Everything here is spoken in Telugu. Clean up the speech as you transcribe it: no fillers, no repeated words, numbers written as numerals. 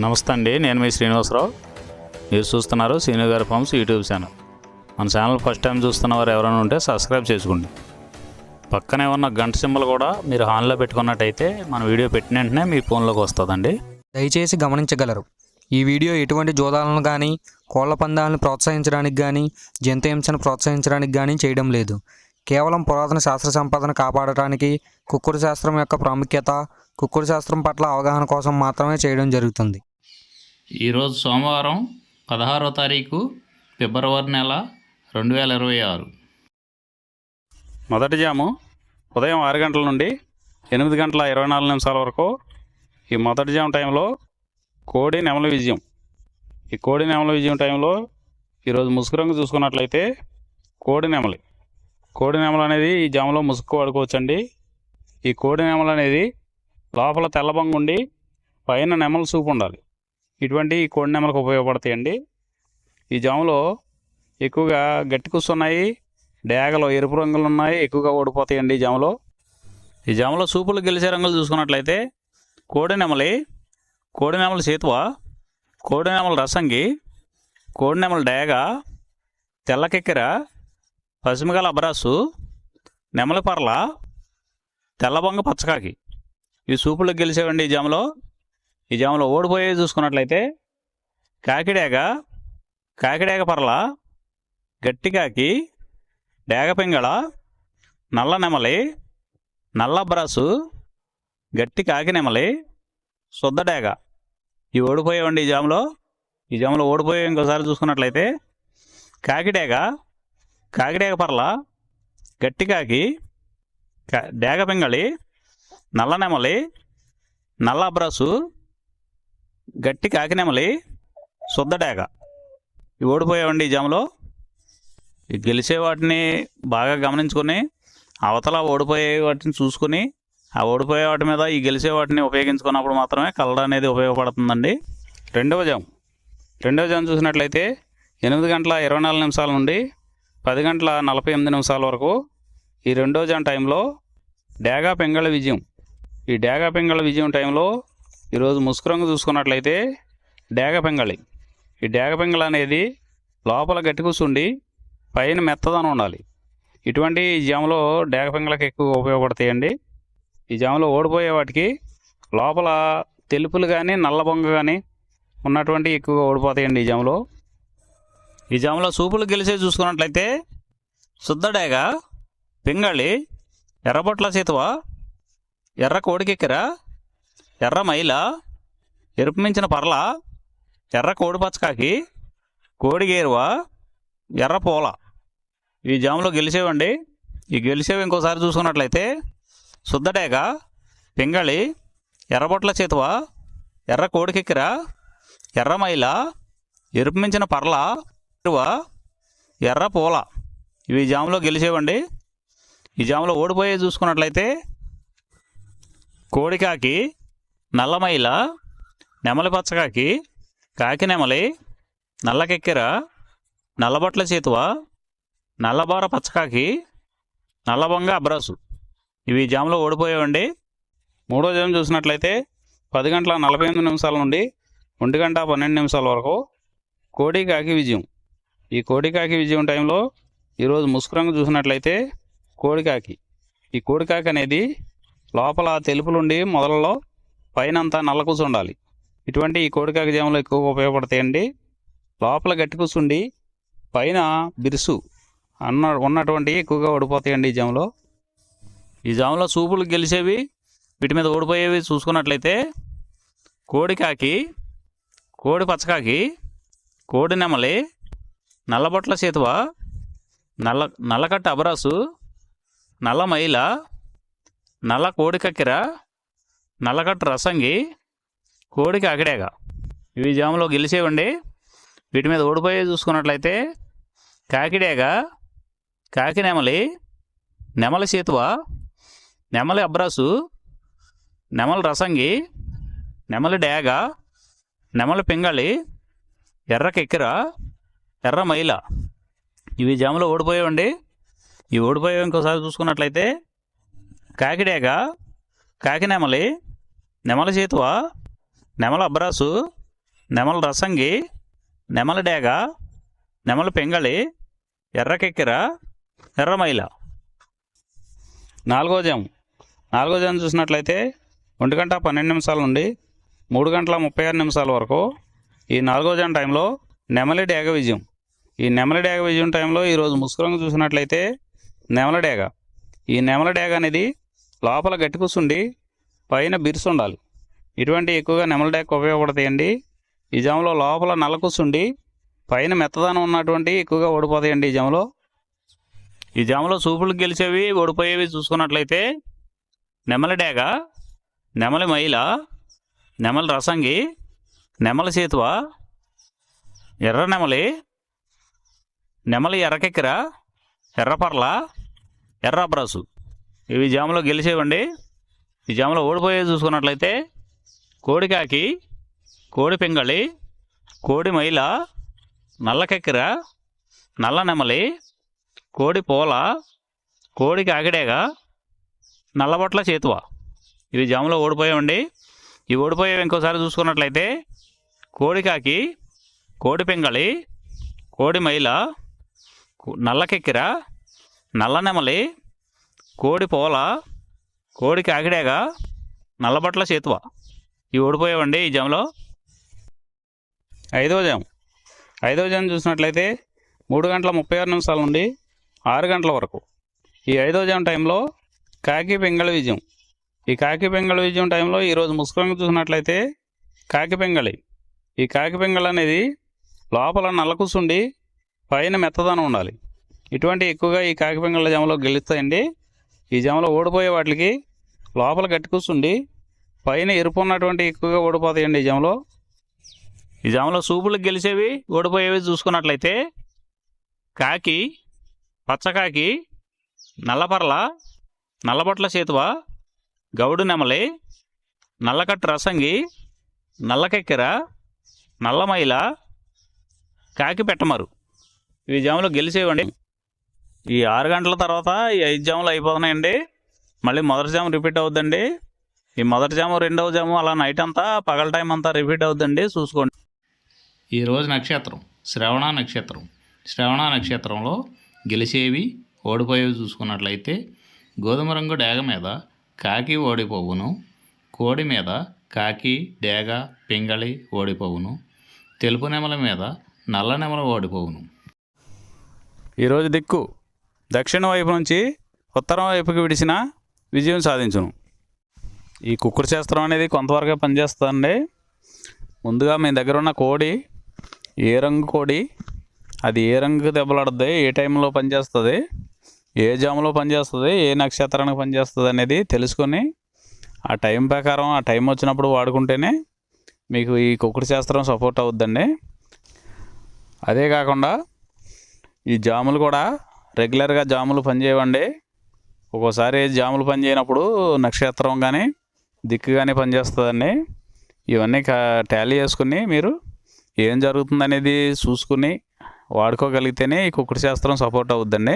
నమస్తే అండి, నేను మీ శ్రీనివాసరావు. మీరు చూస్తున్నారు శ్రీను గారి ఫార్మ్స్ యూట్యూబ్ ఛానల్. మన ఛానల్ ఫస్ట్ టైం చూస్తున్న వారు ఎవరైనా ఉంటే సబ్స్క్రైబ్ చేసుకోండి. పక్కనే ఉన్న గంట సింబల్ కూడా మీరు ఆన్లో పెట్టుకున్నట్టయితే మన వీడియో పెట్టిన వెంటనే మీ ఫోన్లోకి వస్తుందండి. దయచేసి గమనించగలరు, ఈ వీడియో ఎటువంటి జోదాలను కానీ కోళ్ల పందాలను ప్రోత్సహించడానికి కానీ జంతు హింసను ప్రోత్సహించడానికి కానీ చేయడం లేదు. కేవలం పురాతన శాస్త్ర సంపదను కాపాడటానికి, కుక్కుడు శాస్త్రం యొక్క ప్రాముఖ్యత, కుక్కుడు శాస్త్రం పట్ల అవగాహన కోసం మాత్రమే చేయడం జరుగుతుంది. ఈరోజు సోమవారం 16వ తారీఖు ఫిబ్రవరి నెల 2026. మొదటి జాము ఉదయం 6 గంటల నుండి 8 గంటల 24 నిమిషాల వరకు. ఈ మొదటి జాము టైంలో కోడి నెమలి విజయం. ఈ కోడి నెమలి విజయం టైంలో ఈరోజు ముసుగు రంగు చూసుకున్నట్లయితే కోడి నెమలి అనేది ఈ జాములో ముసుగు వాడుకోవచ్చండి. ఈ కోడి నెమలి అనేది లోపల తెల్లబంగు ఉండి పైన నెమలి సూపు ఉండాలి. ఇటువంటి ఈ కోడి నెమలకు ఉపయోగపడతాయండి. ఈ జాములో ఎక్కువగా గట్టి కూస్తున్నాయి, డేగలు ఎరుపు రంగులు ఉన్నాయి, ఎక్కువగా ఓడిపోతాయండి ఈ జాములో సూపులు గెలిచే రంగులు చూసుకున్నట్లయితే కోడి నెమలి సేతువ, కోడి నెమలి రసంగి, కోడి నెమలి డేగ, తెల్లకెక్కెర, పసిమిగల అబ్రాసు, నెమలి పర్ల, తెల్లబొంగ పచ్చకాకి. ఈ సూపులకు గెలిచేవండి ఈ జాములో ఓడిపోయేవి చూసుకున్నట్లయితే కాకిడేగ పర్ల, గట్టికాకి, డేగ పింగళ, నల్ల నెమలి, నల్ల అబ్రాసు, గట్టి కాకి నెమలి, శుద్ధ డేగ. ఇవి ఓడిపోయేవండి ఈ జాములో ఓడిపోయే ఇంకోసారి చూసుకున్నట్లయితే కాకిడేగ పర్ల, గట్టి కాకి, డేగ పింగళి, నల్ల నెమలి, నల్ల అబ్రాసు, గట్టి కాకి నెమలి, శుద్ధ డేగ. ఇవి ఓడిపోయావండి ఈ జాములో. ఈ గెలిచే వాటిని బాగా గమనించుకొని అవతల ఓడిపోయే వాటిని చూసుకుని ఆ ఓడిపోయే వాటి మీద ఈ గెలిచే వాటిని ఉపయోగించుకున్నప్పుడు మాత్రమే కలర్ అనేది ఉపయోగపడుతుందండి. రెండవ జాము చూసినట్లయితే 8 గంటల 24 నిమిషాల నుండి 10 గంటల 48 నిమిషాల వరకు. ఈ రెండో జాము టైంలో డేగ పింగళ విజయం. ఈ డేగ పింగళ విజయం టైంలో ఈరోజు ముసుగు రంగు చూసుకున్నట్లయితే డేగ పింగళి. ఈ డేగ పింగళ అనేది లోపల గట్టి కూర్చుండి పైన మెత్తదనం ఉండాలి. ఇటువంటి ఈ జాములో డేగ పింగళకి ఎక్కువ ఉపయోగపడతాయండి. ఈ జాములో ఓడిపోయే వాటికి లోపల తెలుపులు కానీ నల్ల బొంగ కానీ ఉన్నటువంటి ఎక్కువగా ఓడిపోతాయండి ఈ జాములో సూపులు గెలిచే చూసుకున్నట్లయితే శుద్ధ డేగ, పింగళి, ఎర్రబొట్ల చేతువ, ఎర్ర కోడికెక్కెర, ఎర్ర మైల, ఎరుపు మించిన పర్ల, ఎర్ర కోడి పచ్చకాకి, కోడి గేరువ, ఎర్ర పూల. ఈ జాములో గెలిచేవండి. ఈ గెలిచేవి ఇంకోసారి చూసుకున్నట్లయితే శుద్ధ డేగ, పింగళి, ఎర్రబొట్ల చేతువ, ఎర్ర కోడికెక్కెర, ఎర్ర మైల, ఎరుపు మించిన పర్ల, ఎర్ర పూల. ఇవి జాములో గెలిచేవండి. ఈ జాములో ఓడిపోయే చూసుకున్నట్లయితే కోడికాకి, నల్లమైల, నెమలి పచ్చకాకి, కాకి నెమలి, నల్లకెక్కెర, నల్లబొట్ల చేతువ, నల్లబార పచ్చకాకి, నల్లబొంగ అబ్రాసు. ఇవి జాములో ఓడిపోయేవండి. మూడో జాము చూసినట్లయితే 10 గంటల 48 నిమిషాల నుండి 1 గంట 12 నిమిషాల వరకు కోడికాకి విజయం. ఈ కోడికాకి విజయం టైంలో ఈరోజు ముసుగు రంగు చూసినట్లయితే కోడికాకి. ఈ కోడికాకి అనేది లోపల తెలుపులుండి మొదలలో పైన అంతా నల్ల కూర్చుండాలి. ఇటువంటి ఈ కోడికాకి జాములు ఎక్కువగా ఉపయోగపడతాయండి. లోపల గట్టి కూర్చుండి పైన బిరుసు ఉన్నటువంటి ఎక్కువగా ఓడిపోతాయండి ఈ జాములో సూపులు గెలిచేవి, వీటి మీద ఓడిపోయేవి చూసుకున్నట్లయితే కోడికాకి, కోడి పచ్చకాకి, కోడి నెమలి, నల్లబొట్ల చేతువ, నల్లకట్ట అబరాసు, నల్ల మైల, నల్ల కోడి కక్కెర, నల్లకట్టు రసంగి, కోడి కాకిడేగ. ఇవి జాములో గెలిచేవండి. వీటి మీద ఓడిపోయే చూసుకున్నట్లయితే కాకిడేగ, కాకి నెమలి, నెమలి చేతువ, నెమలి అబ్రాసు, నెమలి రసంగి, నెమలి డేగ, నెమలి పింగళి, ఎర్ర కెక్కెర, ఎర్ర మైల. ఇవి జాములో ఓడిపోయేవండి. ఈ ఓడిపోయేవి ఇంకోసారి చూసుకున్నట్లయితే కాకిడేగ, కాకి నెమలి, నెమలి చేతువ, నెమల అబ్రాసు, నెమల రసంగి, నెమల డేగ, నెమల పెంగళి, ఎర్రకెక్కెర, ఎర్రమైల. 4వ జాము చూసినట్లయితే 1 గంట 12 నిమిషాల నుండి 3 గంటల 36 నిమిషాల వరకు ఈ 4వ జాము టైంలో నెమలి డేగ విజయం. ఈ నెమలి డేగ విజయం టైంలో ఈరోజు ముసుగురంగు చూసినట్లయితే నెమల డేగ. ఈ నెమల డేగ అనేది లోపల గట్టి కూర్చుండి పైన బిరుసు ఉండాలి. ఇటువంటి ఎక్కువగా నెమల డేగ ఉపయోగపడతాయండి. ఈ జాములో లోపల నల్ల కూర్చుండి పైన మెత్తదనం ఉన్నటువంటి ఎక్కువగా ఓడిపోతాయండి. ఈ జాములో సూపులు గెలిచేవి ఓడిపోయేవి చూసుకున్నట్లయితే నెమలి డేగ, నెమలి మైల, నెమలి రసంగి, నెమలి సేతువ, ఎర్ర నెమలి, నెమలి ఎర్రకెక్కెర, ఎర్రపర్ల, ఎర్ర అబ్రాసు. ఇవి జాములో గెలిచేవండి. ఈ జాములో ఓడిపోయేవి చూసుకున్నట్లయితే కోడికాకి, కోడి పెంగళి, కోడి మైల, నల్లకెక్కెర, నల్ల నెమలి, కోడి పోల, కోడి కాకిడేగ, నల్లబొట్ల చేతువ. ఇవి జాములో ఓడిపోయామండి. ఇవి ఓడిపోయేవి ఇంకోసారి చూసుకున్నట్లయితే కోడికాకి, కోడి పెంగళి, కోడి మైల, నల్లకెక్కెర, నల్ల నెమలి, కోడి పోల, కోడి కాకిడేగ, నల్లబొట్ల చేతువ. ఇవి ఓడిపోయావండి ఈ జాములో. 5వ జాము చూసినట్లయితే 3 గంటల 36 నిమిషాల నుండి 6 గంటల వరకు ఈ 5వ జాము టైంలో కాకి పెంగళి విజయం. ఈ కాకి పెంగళి విజయం టైంలో ఈరోజు ముసుగురంగు చూసినట్లయితే కాకి పెంగళి. ఈ కాకి పెంగళి అనేది లోపల నల్ల కూసుండి పైన మెత్తదనం ఉండాలి. ఇటువంటి ఎక్కువగా ఈ కాకి పెంగళ జాములో గెలుస్తాయండి. ఈ జాములో ఓడిపోయే వాటికి లోపల గట్టి కూర్చుండి పైన ఎరుపు ఉన్నటువంటి ఎక్కువగా ఓడిపోతాయండి. ఈ జాములో సూపులకు గెలిచేవి ఓడిపోయేవి చూసుకున్నట్లయితే కాకి, పచ్చకాకి, నల్లపర్ల, నల్లబొట్ల చేతువ, గౌడు నెమలి, నల్లకట్టు రసంగి, నల్లకెక్కెర, నల్లమైల, కాకి పెట్టమరు. ఈ జాములో గెలిచేవండి. ఈ 6 గంటల తర్వాత ఈ 5 జాములు అయిపోతున్నాయండి. మళ్ళీ మొదటి జాము రిపీట్ అవుద్దండి. ఈ మొదటి జాము, రెండవ జాము అలా నైట్ అంతా పగల టైం అంతా రిపీట్ అవుద్దండి, చూసుకోండి. ఈరోజు నక్షత్రం శ్రవణ నక్షత్రం. శ్రవణ నక్షత్రంలో గెలిచేవి ఓడిపోయేవి చూసుకున్నట్లయితే గోధుమ రంగు డేగ మీద కాకి ఓడిపోవును, కోడి మీద కాకి, డేగ, పింగళి ఓడిపోవును, తెలుపు నెమల మీద నల్ల నెమల ఓడిపోవును. ఈరోజు దిక్కు దక్షిణ వైపు నుంచి ఉత్తరం వైపుకి విడిచిన విజయం సాధించును. ఈ కుక్కుడు శాస్త్రం అనేది కొంతవరకే పనిచేస్తుందండి. ముందుగా మీ దగ్గర ఉన్న కోడి ఏ రంగు కోడి, అది ఏ రంగు దెబ్బలాడుద్ది, ఏ టైంలో పనిచేస్తుంది, ఏ జాములో పనిచేస్తుంది, ఏ నక్షత్రానికి పనిచేస్తుంది అనేది తెలుసుకొని ఆ టైం ప్రకారం ఆ టైం వచ్చినప్పుడు వాడుకుంటేనే మీకు ఈ కుక్కుడు శాస్త్రం సపోర్ట్ అవుద్దండి. అదే కాకుండా ఈ జాములు కూడా రెగ్యులర్గా జాములు పనిచేయవండి. ఒక్కోసారి జాములు పనిచేయనప్పుడు నక్షత్రం కానీ దిక్కు కానీ పనిచేస్తుందండి. ఇవన్నీ టాలీ చేసుకుని మీరు ఏం జరుగుతుందనేది చూసుకుని వాడుకోగలిగితేనే ఈ కుక్కుడు శాస్త్రం సపోర్ట్ అవుద్దండి.